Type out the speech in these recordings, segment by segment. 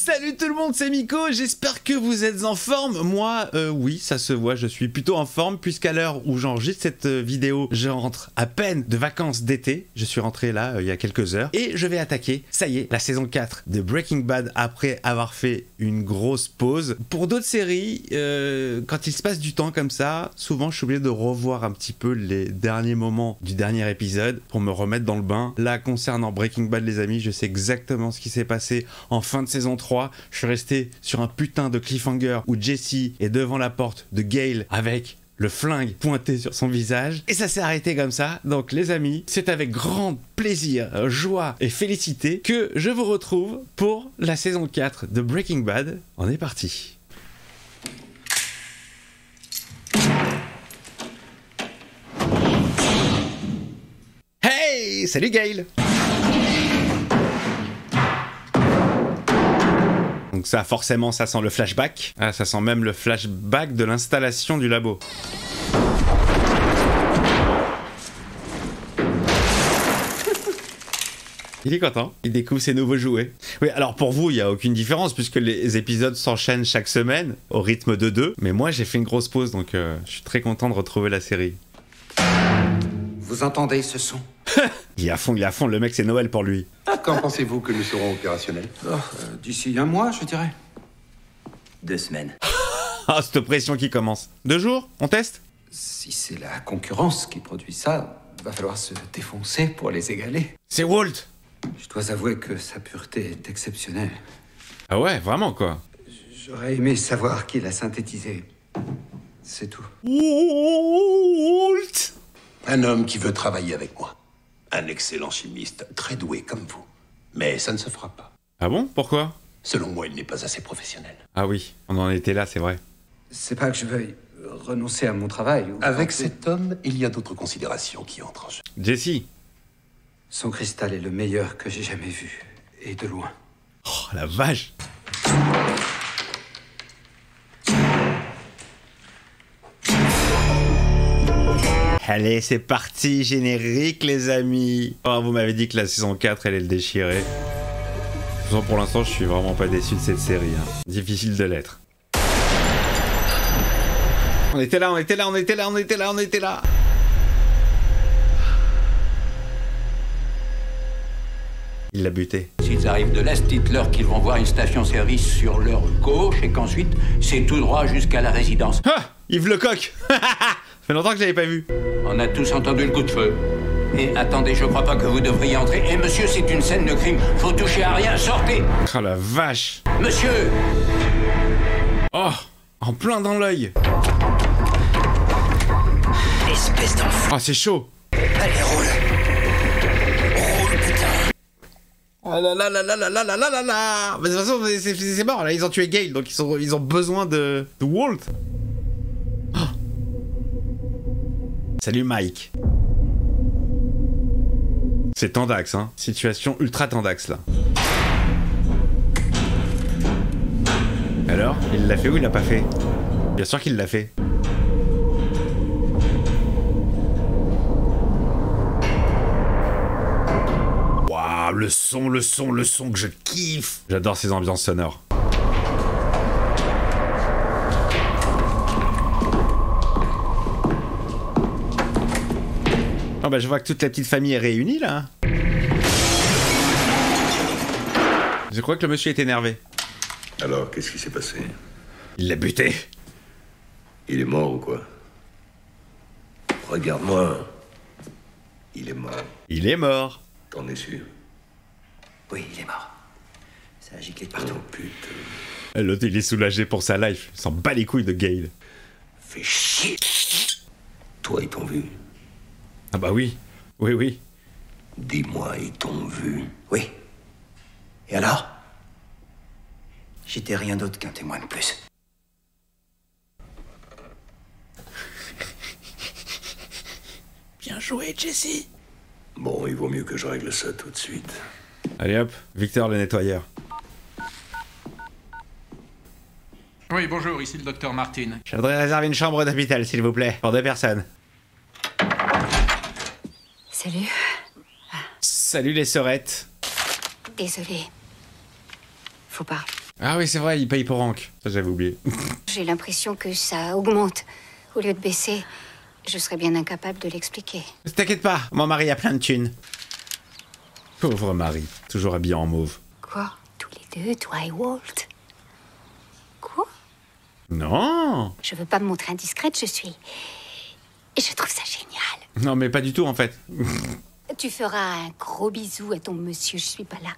Salut tout le monde, c'est Miko, j'espère que vous êtes en forme. Moi, oui, ça se voit, je suis plutôt en forme, puisqu'à l'heure où j'enregistre cette vidéo, je rentre à peine de vacances d'été. Je suis rentré là, il y a quelques heures, et je vais attaquer, ça y est, la saison 4 de Breaking Bad, après avoir fait une grosse pause. Pour d'autres séries, quand il se passe du temps comme ça, souvent je suis obligé de revoir un petit peu les derniers moments du dernier épisode, pour me remettre dans le bain. Là, concernant Breaking Bad, les amis, je sais exactement ce qui s'est passé en fin de saison 3. Je suis resté sur un putain de cliffhanger où Jesse est devant la porte de Gale avec le flingue pointé sur son visage. Et ça s'est arrêté comme ça. Donc les amis, c'est avec grand plaisir, joie et félicité que je vous retrouve pour la saison 4 de Breaking Bad. On est parti. Hey, salut Gale. Donc ça, forcément, ça sent le flashback. Ah, ça sent même le flashback de l'installation du labo. Il est content, il découvre ses nouveaux jouets. Oui, alors pour vous, il n'y a aucune différence puisque les épisodes s'enchaînent chaque semaine au rythme de 2. Mais moi, j'ai fait une grosse pause, donc je suis très content de retrouver la série. Vous entendez ce son? Il est à fond, le mec, c'est Noël pour lui. Quand pensez-vous que nous serons opérationnels? D'ici un mois, je dirais. 2 semaines. Ah, cette pression qui commence. 2 jours? On teste? Si c'est la concurrence qui produit ça, va falloir se défoncer pour les égaler. C'est Walt. Je dois avouer que sa pureté est exceptionnelle. Ah ouais, vraiment quoi. J'aurais aimé savoir qui l'a synthétisé. C'est tout. Walt. Un homme qui veut travailler avec moi. Un excellent chimiste, très doué comme vous. Mais ça ne se fera pas. Ah bon? Pourquoi? Selon moi, il n'est pas assez professionnel. Ah oui, on en était là, c'est vrai. C'est pas que je veuille renoncer à mon travail. Avec cet homme, il y a d'autres considérations qui entrent en jeu. Jesse. Son cristal est le meilleur que j'ai jamais vu. Et de loin. Oh la vache. Allez, c'est parti, générique les amis. Oh, vous m'avez dit que la saison 4 allait le déchirer. Pour l'instant, je suis vraiment pas déçu de cette série. Hein. Difficile de l'être. On était là. Il l'a buté. S'ils arrivent de l'Est, dites-leur qu'ils vont voir une station-service sur leur gauche et qu'ensuite, c'est tout droit jusqu'à la résidence. Ah, Yves Lecoq. Ça fait longtemps que je l'avais pas vu. On a tous entendu le coup de feu. Et attendez, je crois pas que vous devriez entrer. Et monsieur, c'est une scène de crime. Faut toucher à rien, sortez. Oh la vache. Monsieur. Oh, en plein dans l'œil. Espèce d'enfant. Oh, c'est chaud. Allez, roule. Roule, putain. Oh là là là là là là là là là là. Mais de toute façon, c'est mort, là, ils ont tué Gale, donc ils ont besoin de Walt. Oh. Salut Mike. C'est tendax, hein. Situation ultra tendax, là. Alors, il l'a fait ou il l'a pas fait? Bien sûr qu'il l'a fait. Waouh, le son que je kiffe. J'adore ces ambiances sonores. Oh bah je vois que toute la petite famille est réunie là. Je crois que le monsieur est énervé. Alors, qu'est-ce qui s'est passé? Il l'a buté. Il est mort ou quoi? Regarde-moi. Il est mort. Il est mort. T'en es sûr? Oui, il est mort. Ça a giclé de partout. Oh putain. L'autre il est soulagé pour sa life. Il s'en bat les couilles de Gale. Fais chier. Toi, ils t'ont vu? Ah bah oui. Oui, oui. Dis-moi, ils t'ont vu? Oui. Et alors? J'étais rien d'autre qu'un témoin de plus. Bien joué, Jesse. Bon, il vaut mieux que je règle ça tout de suite. Allez hop, Victor le nettoyeur. Oui, bonjour, ici le docteur Martin. Je voudrais réserver une chambre d'hôpital, s'il vous plaît, pour 2 personnes. Salut. Salut les sœurettes. Désolée. Faut pas. Ah oui, c'est vrai, il paye pour Hank. Ça, j'avais oublié. J'ai l'impression que ça augmente au lieu de baisser. Je serais bien incapable de l'expliquer. T'inquiète pas, mon mari a plein de thunes. Pauvre mari, toujours habillé en mauve. Quoi? Tous les deux, toi et Walt? Quoi? Non. Je veux pas me montrer indiscrète, je trouve ça génial. Non, mais pas du tout, en fait. Tu feras un gros bisou à ton monsieur, je suis pas là.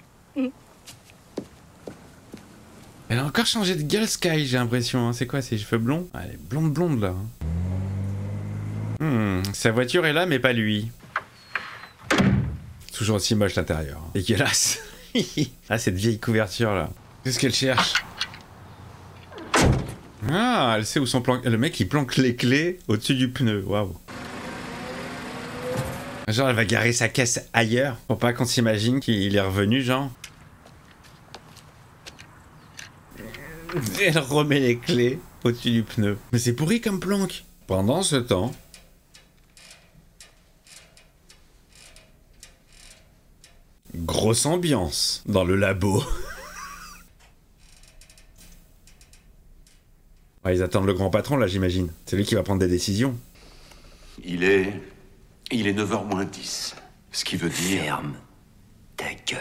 Elle a encore changé de gueule, Sky, j'ai l'impression. Hein. C'est quoi, ses cheveux blonds? Ah, elle est blonde, là. Sa voiture est là, mais pas lui. Toujours aussi moche l'intérieur. Hein. Dégueulasse. Ah, cette vieille couverture, là. Qu'est-ce qu'elle cherche? Ah, elle sait où sont planqués. Le mec, il planque les clés au-dessus du pneu. Waouh. Genre, elle va garer sa caisse ailleurs pour pas qu'on s'imagine qu'il est revenu, genre. Elle remet les clés au-dessus du pneu. Mais c'est pourri comme planque. Pendant ce temps... Grosse ambiance dans le labo. Ouais, ils attendent le grand patron, là, j'imagine. C'est lui qui va prendre des décisions. Il est 9h moins 10. Ce qui veut dire... Ferme ta gueule.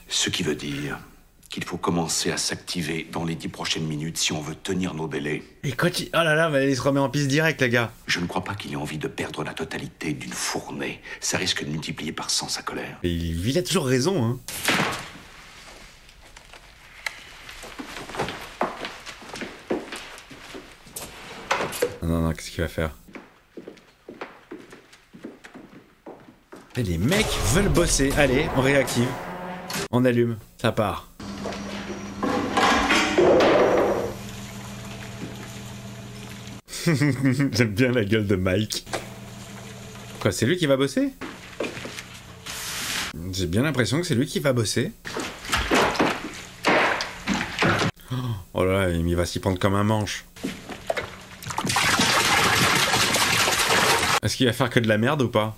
Ce qui veut dire qu'il faut commencer à s'activer dans les 10 prochaines minutes si on veut tenir nos délais. Et quand il... Oh là là, mais il se remet en piste direct, les gars. Je ne crois pas qu'il ait envie de perdre la totalité d'une fournée. Ça risque de multiplier par 100 sa colère. Et il a toujours raison, hein. Non, qu'est-ce qu'il va faire? Et les mecs veulent bosser. Allez, on réactive. On allume. Ça part. J'aime bien la gueule de Mike. Quoi, c'est lui qui va bosser? J'ai bien l'impression que c'est lui qui va bosser. Oh là là, il va s'y prendre comme un manche. Est-ce qu'il va faire que de la merde ou pas?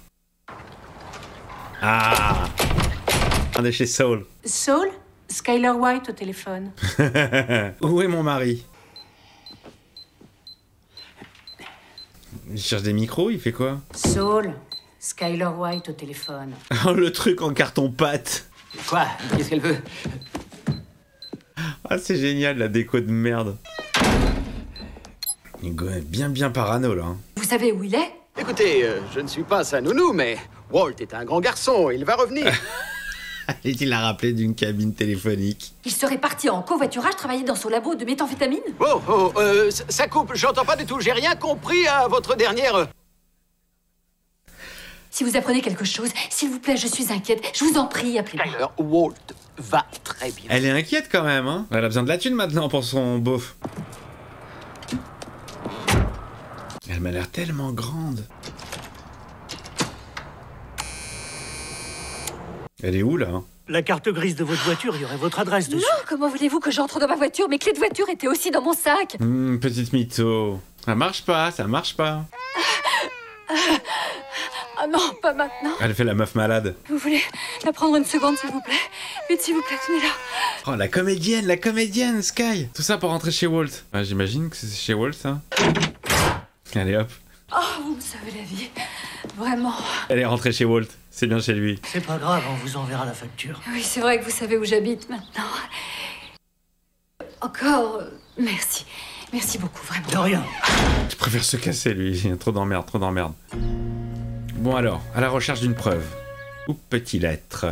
Ah! On est chez Saul. Saul? Skyler White au téléphone. Où est mon mari? Il cherche des micros, il fait quoi? Saul? Skyler White au téléphone. Oh, le truc en carton-pâte. Quoi? Qu'est-ce qu'elle veut? Ah, c'est génial, la déco de merde. Il est bien parano, là. Vous savez où il est? Écoutez, je ne suis pas sa nounou, mais Walt est un grand garçon, il va revenir. Et il l'a rappelé d'une cabine téléphonique. Il serait parti en covoiturage travailler dans son labo de méthamphétamine? Ça coupe, j'entends pas du tout, j'ai rien compris à votre dernière... Si vous apprenez quelque chose, s'il vous plaît, je suis inquiète. Je vous en prie, appelez-moi. Skyler, Walt va très bien. Elle est inquiète quand même, hein. Elle a besoin de la thune maintenant pour son beauf. Elle m'a l'air tellement grande. Elle est où, là? La carte grise de votre voiture, il y aurait votre adresse dessus. Non, comment voulez-vous que j'entre dans ma voiture? Mes clés de voiture étaient aussi dans mon sac. Petite mytho. Ça marche pas, ça marche pas. Ah non, pas maintenant. Elle fait la meuf malade. Vous voulez la prendre une seconde, s'il vous plaît? Vite, s'il vous plaît, tenez-la. Oh, la comédienne, Sky. Tout ça pour rentrer chez Walt. Ah, j'imagine que c'est chez Walt, ça. Allez, hop. Oh, vous me savez la vie. Vraiment. Elle est rentrée chez Walt. C'est bien chez lui. C'est pas grave, on vous enverra la facture. Oui, c'est vrai que vous savez où j'habite maintenant. Encore, merci. Merci beaucoup, vraiment. De rien. Je préfère se casser, lui. Il y a trop d'emmerde, trop d'emmerde. Bon alors, à la recherche d'une preuve. Où peut-il être?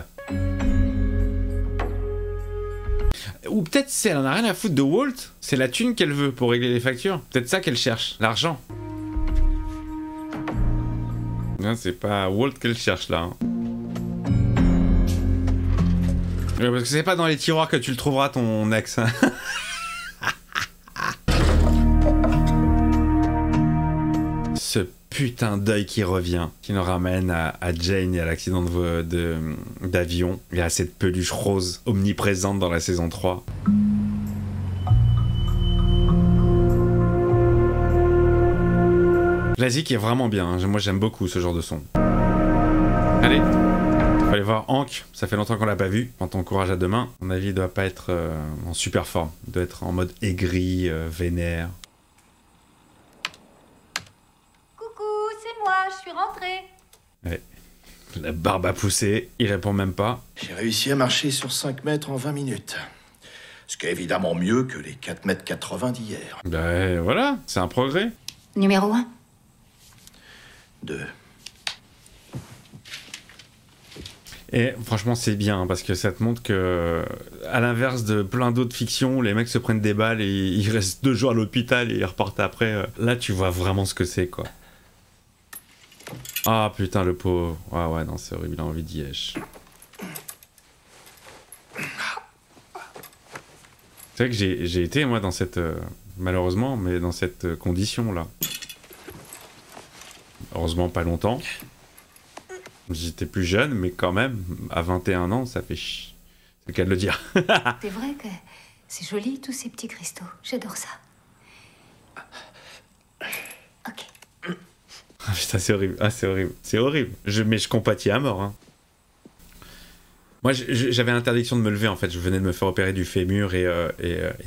Ou peut-être si elle en a rien à foutre de Walt, c'est la thune qu'elle veut pour régler les factures. Peut-être ça qu'elle cherche, l'argent. Non, c'est pas Walt qu'elle cherche là. Hein. Ouais, parce que c'est pas dans les tiroirs que tu le trouveras, ton ex. Hein. Ce putain d'œil qui revient, qui nous ramène à Jane et à l'accident d'avion, et à cette peluche rose omniprésente dans la saison 3. La zik est vraiment bien, hein. Moi j'aime beaucoup ce genre de son. Allez, on va aller voir Hank, ça fait longtemps qu'on l'a pas vu. Quand on courage à deux mains, à mon avis il doit pas être en super forme, il doit être en mode aigri, vénère. Coucou, c'est moi, je suis rentrée. Ouais. La barbe a poussé, il répond même pas. J'ai réussi à marcher sur 5 mètres en 20 minutes. Ce qui est évidemment mieux que les 4,80 mètres d'hier. Ben voilà, c'est un progrès. Numéro 1. 2. Et franchement c'est bien hein, parce que ça te montre que à l'inverse de plein d'autres fictions, les mecs se prennent des balles et ils restent 2 jours à l'hôpital et ils repartent après. Là tu vois vraiment ce que c'est quoi. Ah putain le pauvre. Ah ouais non c'est horrible, il a envie d'y yesh. C'est vrai que j'ai été moi dans cette malheureusement mais dans cette condition là. Heureusement pas longtemps. J'étais plus jeune, mais quand même, à 21 ans, ça fait chier. C'est le cas de le dire. C'est vrai que c'est joli, tous ces petits cristaux. J'adore ça. Ok. Ah putain, c'est horrible. Ah, c'est horrible. C'est horrible. Mais je compatis à mort. Hein. Moi, j'avais interdiction de me lever, en fait. Je venais de me faire opérer du fémur et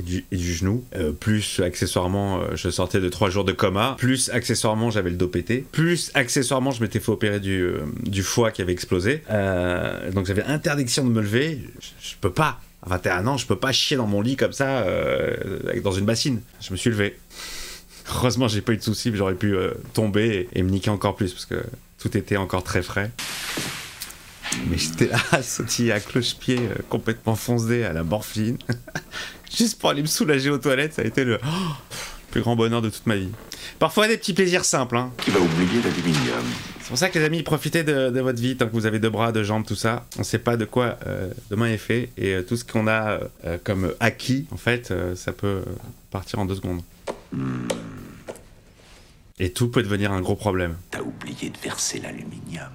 du genou. Plus, accessoirement, je sortais de 3 jours de coma. Plus, accessoirement, j'avais le dos pété. Plus, accessoirement, je m'étais fait opérer du foie qui avait explosé. Donc, j'avais interdiction de me lever. Je peux pas. À 21 ans, je peux pas chier dans mon lit comme ça, dans une bassine. Je me suis levé. Heureusement, j'ai pas eu de soucis. J'aurais pu tomber et me niquer encore plus, parce que tout était encore très frais. Mais j'étais là, sautillé à cloche-pied, complètement foncé à la morphine. Juste pour aller me soulager aux toilettes, ça a été le plus grand bonheur de toute ma vie. Parfois des petits plaisirs simples. Hein. Qui va oublier l'aluminium? C'est pour ça que les amis, profitez de votre vie tant que vous avez 2 bras, 2 jambes, tout ça. On sait pas de quoi demain est fait. Et tout ce qu'on a comme acquis, en fait, ça peut partir en 2 secondes. Et tout peut devenir un gros problème. T'as oublié de verser l'aluminium.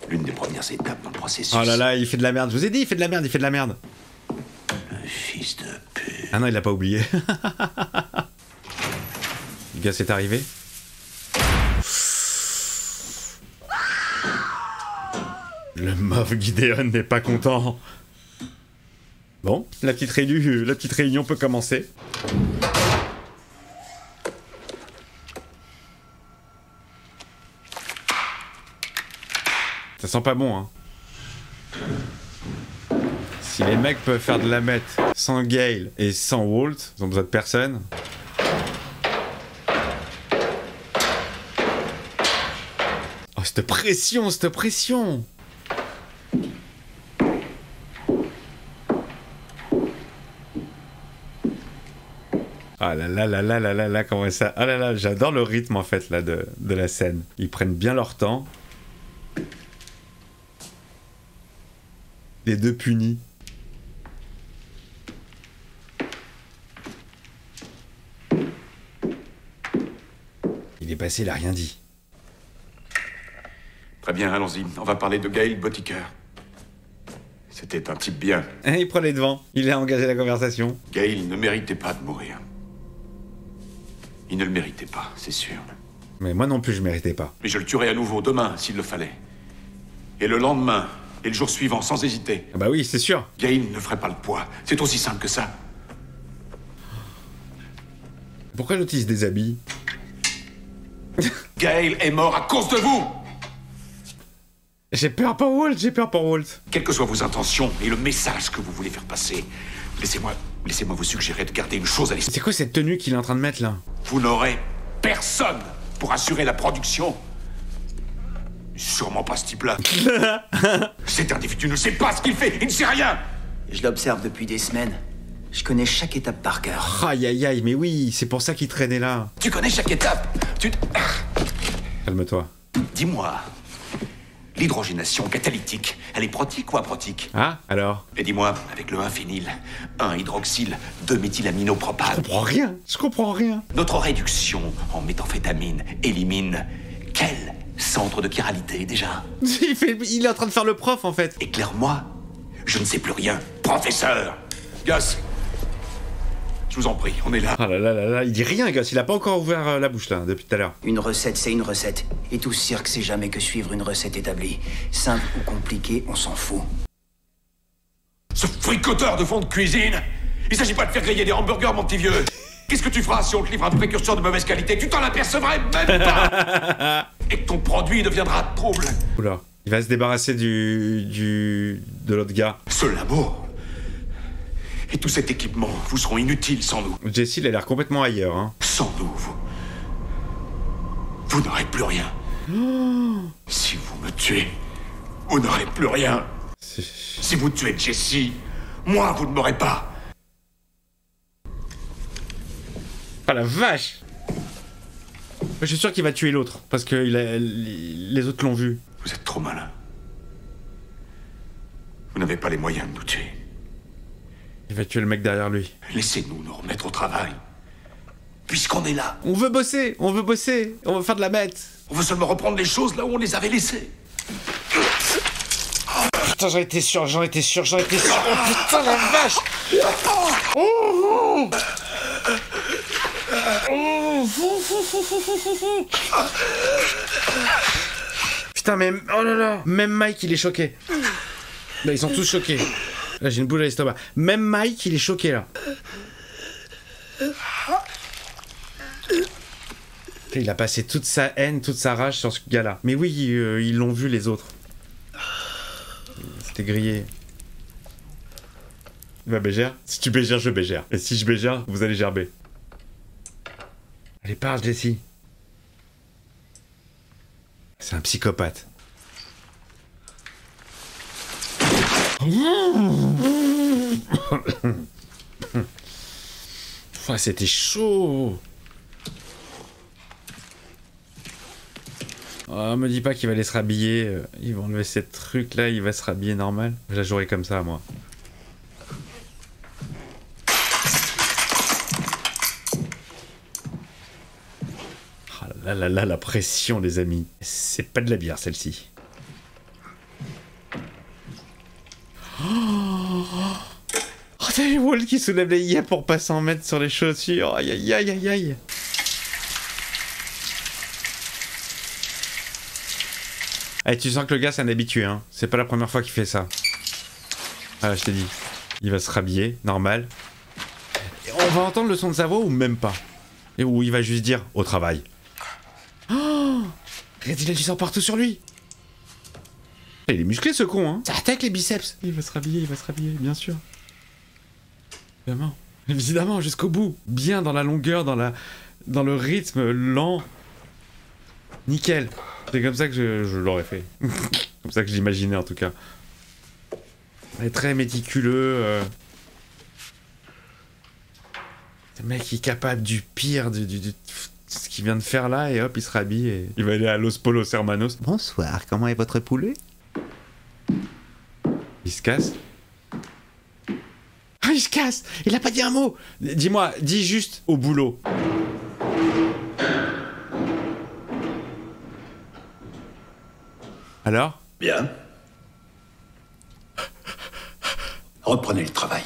L'une des premières étapes dans le processus. Oh là là, il fait de la merde. Je vous ai dit, il fait de la merde, il fait de la merde. Le fils de pute. Ah non, il l'a pas oublié. Le gars, c'est arrivé. Le mauve Gideon n'est pas content. Bon, la petite réunion peut commencer. Ça sent pas bon, hein. Si les mecs peuvent faire de la meth sans Gale et sans Walt, ils ont besoin de personne. Oh, cette pression, cette pression! Ah là là là là là là là, comment ça... Ah là là, j'adore le rythme en fait là de la scène. Ils prennent bien leur temps. Les 2 punis. Il est passé, il a rien dit. Très bien, allons-y. On va parler de Gale Boetticher. C'était un type bien. Il prenait devant. Il a engagé la conversation. Gale ne méritait pas de mourir. Il ne le méritait pas, c'est sûr. Mais moi non plus, je méritais pas. Mais je le tuerai à nouveau demain, s'il le fallait. Et le lendemain, et le jour suivant, sans hésiter. Ah bah oui, c'est sûr. Gale ne ferait pas le poids. C'est aussi simple que ça. Pourquoi l'autre il se déshabille? Gale est mort à cause de vous! J'ai peur pour Walt, j'ai peur pour Walt. Quelles que soient vos intentions et le message que vous voulez faire passer, laissez-moi vous suggérer de garder une chose à l'esprit. C'est quoi cette tenue qu'il est en train de mettre là? Vous n'aurez personne pour assurer la production. Sûrement pas ce type-là. Cet individu ne sait pas ce qu'il fait, il ne sait rien. Je l'observe depuis des semaines. Je connais chaque étape par cœur. Aïe aïe aïe, mais oui, c'est pour ça qu'il traînait là. Tu connais chaque étape. Calme-toi. Dis-moi, L'hydrogénation catalytique, elle est protique ou aprotique? Ah, alors? Et dis-moi, avec le 1-phényl, 1-hydroxyle, 2-méthylaminopropane... Je comprends rien. Notre réduction en méthamphétamine élimine quel centre de chiralité déjà? Il est en train de faire le prof en fait. Éclaire-moi, je ne sais plus rien. Professeur! Gus, je vous en prie, on est là. Ah là là là là, il dit rien, Gus, il a pas encore ouvert la bouche là, depuis tout à l'heure. Une recette, c'est une recette. Et tout ce cirque, c'est jamais que suivre une recette établie. Simple ou compliqué, on s'en fout. Ce fricoteur de fond de cuisine! Il s'agit pas de faire griller des hamburgers, mon petit vieux! Qu'est-ce que tu feras si on te livre un précurseur de mauvaise qualité? Tu t'en apercevrais même pas! Et que ton produit deviendra trouble! Oula, il va se débarrasser de l'autre gars. Ce labo et tout cet équipement vous seront inutiles sans nous. Jesse, il a l'air complètement ailleurs, hein. Sans nous, vous n'aurez plus rien. Si vous me tuez, vous n'aurez plus rien. Si vous tuez Jesse, moi, vous ne m'aurez pas. Ah la vache! Je suis sûr qu'il va tuer l'autre, parce que les autres l'ont vu. Vous êtes trop malin. Vous n'avez pas les moyens de nous tuer. Il va tuer le mec derrière lui. Laissez-nous nous remettre au travail. Puisqu'on est là. On veut bosser, on veut faire de la bête. On veut seulement reprendre les choses là où on les avait laissées. Putain, j'en étais sûr. Oh putain, la vache! Putain, mais... Oh là là! Même Mike, il est choqué. Là, ils sont tous choqués. Là, j'ai une boule à l'estomac. Même Mike, il est choqué, là. Il a passé toute sa haine, toute sa rage sur ce gars-là. Mais oui, ils l'ont vu, les autres. C'était grillé. Il va bégère? Si tu bégères, je bégère. Et si je bégère, vous allez gerber. Allez, parle, Jesse. C'est un psychopathe. C'était chaud. Oh, me dis pas qu'il va aller se rhabiller. Ils vont enlever ces trucs là, il va se rhabiller normal. Je la jouerai comme ça, moi. Oh là là là, la pression, les amis. C'est pas de la bière, celle-ci. Oh, t'as vu Walt qui soulève les yeux pour pas s'en mettre sur les chaussures. Aïe aïe aïe aïe aïe. Eh, tu sens que le gars c'est un habitué, hein. C'est pas la première fois qu'il fait ça. Ah, je t'ai dit. Il va se rhabiller, normal. Et on va entendre le son de sa voix ou même pas? Et où il va juste dire au travail. Oh, regarde, il a du sang partout sur lui. Il est musclé ce con, hein. Ça attaque les biceps. Il va se rhabiller, bien sûr. Évidemment, jusqu'au bout. Bien dans la longueur, dans le rythme lent. Nickel. C'est comme ça que je l'aurais fait. Comme ça que je l'imaginais en tout cas. Il est très méticuleux. Ce mec est capable du pire, de ce qu'il vient de faire là, et hop, il se rhabille et il va aller à Los Polos Hermanos. Bonsoir, comment est votre poulet? Il se casse. Ah, il se casse! Il a pas dit un mot! Dis-moi, dis juste au boulot. Alors? Bien. Reprenez le travail.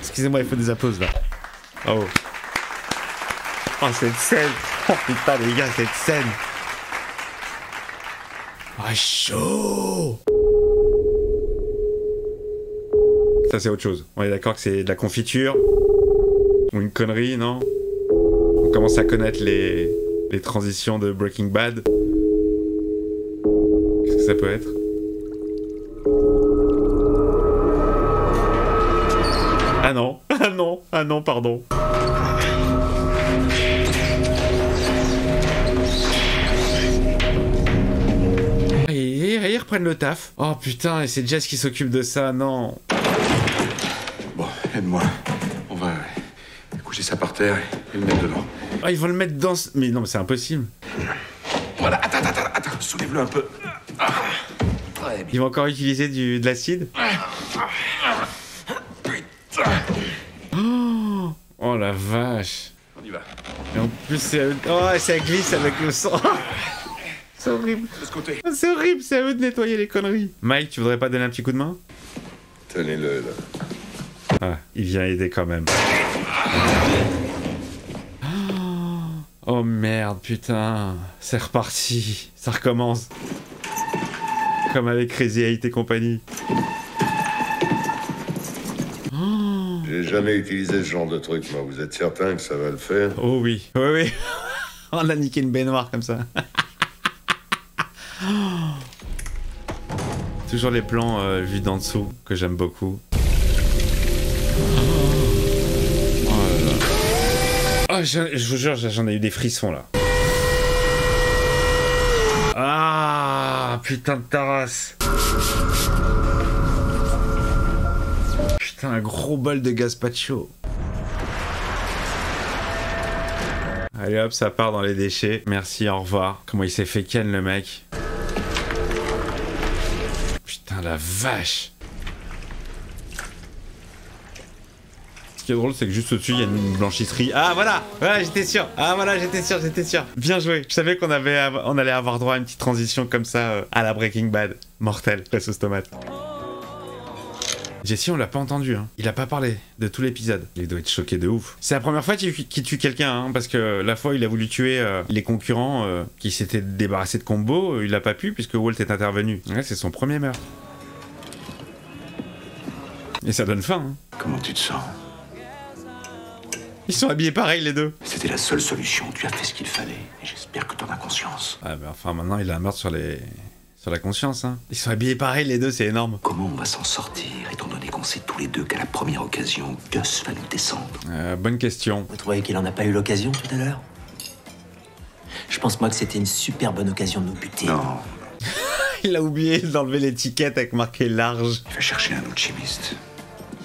Excusez-moi, il faut des applauses là. Oh. Oh, cette scène! Oh putain, les gars, cette scène! Oh, chaud! Ça, c'est autre chose. On est d'accord que c'est de la confiture? Ou une connerie, non? On commence à connaître les transitions de Breaking Bad. Qu'est-ce que ça peut être? Ah non, ah non, ah non, pardon. Et ils reprennent le taf. Oh putain, et c'est Jess qui s'occupe de ça, non. Bon, aide-moi. On va coucher ça par terre et le mettre dedans. Ah, ils vont le mettre dans... Mais non, mais c'est impossible. Ouais. Voilà, attends, soulève-le un peu. Ils vont encore utiliser de l'acide. Oh la vache. On y va. Et en plus, ça glisse avec le sang. C'est horrible. De ce côté. C'est horrible, c'est à eux de nettoyer les conneries. Mike, tu voudrais pas donner un petit coup de main? Tenez-le, là. Ah, il vient aider quand même. Oh merde, putain. C'est reparti. Ça recommence. Comme avec Crazy 8 et compagnie. J'ai jamais utilisé ce genre de truc, moi. Vous êtes certain que ça va le faire? Oh oui. Oui, oui. On a niqué une baignoire comme ça. Toujours les plans vus d'en dessous que j'aime beaucoup. Oh, je vous jure, j'en ai eu des frissons là. Ah, putain de tarasse. Putain, un gros bol de gazpacho. Allez hop, ça part dans les déchets. Merci, au revoir. Comment il s'est fait ken le mec. Putain, la vache. Ce qui est drôle, c'est que juste au-dessus, il y a une blanchisserie. Ah, voilà. Voilà, j'étais sûr. Ah, voilà, j'étais sûr. Bien joué. Je savais qu'on allait avoir droit à une petite transition comme ça à la Breaking Bad. Mortel, la sauce tomate. Jesse, on l'a pas entendu, hein. Il a pas parlé de tout l'épisode. Il doit être choqué de ouf. C'est la première fois qu'il tue quelqu'un, hein, parce que la fois il a voulu tuer les concurrents qui s'étaient débarrassés de combo, il a pas pu puisque Walt est intervenu. Ouais, c'est son premier meurtre. Et ça donne faim, hein. Comment tu te sens? Ils sont habillés pareil les deux. C'était la seule solution, tu as fait ce qu'il fallait. Et j'espère que t'en as conscience. Ah bah enfin maintenant il a un meurtre sur la conscience, hein. Ils sont habillés pareil les deux, c'est énorme. Comment on va s'en sortir, étant donné qu'on sait tous les deux qu'à la première occasion, Gus va nous descendre? Bonne question. Vous trouvez qu'il en a pas eu l'occasion tout à l'heure? Je pense moi que c'était une super bonne occasion de nous buter. Non. Il a oublié d'enlever l'étiquette avec marqué large. Il va chercher un autre chimiste.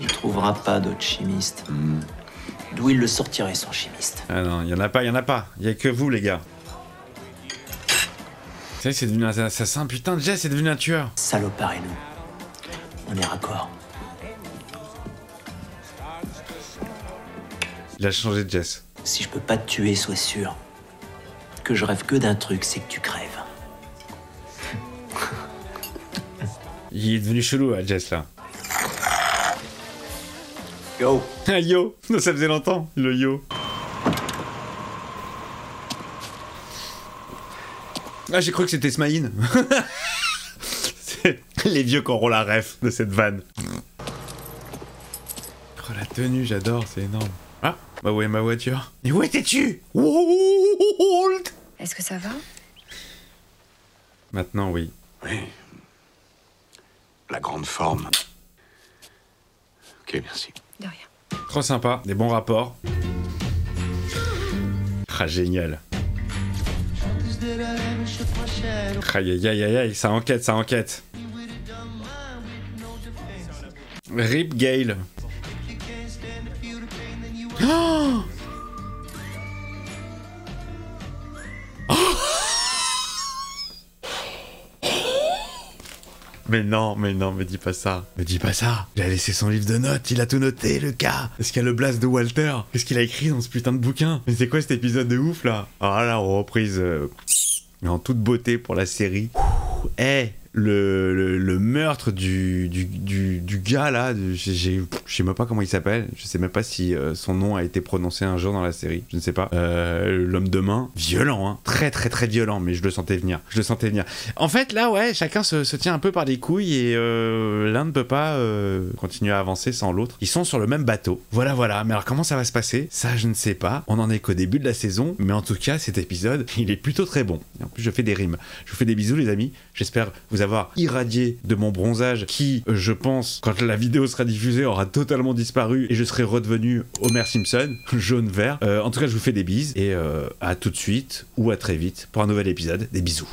Il trouvera pas d'autre chimiste. D'où il le sortirait, son chimiste? Ah non, y en a pas. Y a que vous, les gars. Tu sais, c'est devenu un assassin. Putain, Jess, c'est devenu un tueur. Salopard et nous. On est raccord. Il a changé de Jess. Si je peux pas te tuer, sois sûr que je rêve que d'un truc, c'est que tu crèves. Il est devenu chelou, Jess, là. Yo. Ah, yo. Ça faisait longtemps, le yo. Ah, j'ai cru que c'était Smaïn. C'est les vieux qui auront la ref de cette vanne. Oh, la tenue, j'adore, c'est énorme. Ah, bah où est ma voiture? Et où étais-tu? Est-ce que ça va? Maintenant, oui. Oui. La grande forme. Ok, merci. De rien. Trop sympa, des bons rapports. Ah, génial. Aïe aïe aïe aïe aïe, ça enquête. Rip Gale. Oh, Mais non, me dis pas ça. Il a laissé son livre de notes, il a tout noté, le gars. Est-ce qu'il y a le blast de Walter? Qu'est-ce qu'il a écrit dans ce putain de bouquin? Mais c'est quoi cet épisode de ouf, là? Ah là, reprise en toute beauté pour la série. Le meurtre du gars là, je sais même pas comment il s'appelle, je sais même pas si son nom a été prononcé un jour dans la série, je ne sais pas. L'homme de main, violent, hein, très très très violent, mais je le sentais venir. En fait là ouais, chacun se tient un peu par les couilles et l'un ne peut pas continuer à avancer sans l'autre. Ils sont sur le même bateau, voilà, mais alors comment ça va se passer? Ça je ne sais pas, on en est qu'au début de la saison, mais en tout cas cet épisode, il est plutôt très bon. Et en plus je fais des rimes, je vous fais des bisous les amis, j'espère vous avoir irradié de mon bronzage qui, je pense, quand la vidéo sera diffusée, aura totalement disparu et je serai redevenu Homer Simpson, jaune-vert. En tout cas, je vous fais des bises et à tout de suite ou à très vite pour un nouvel épisode. Des bisous.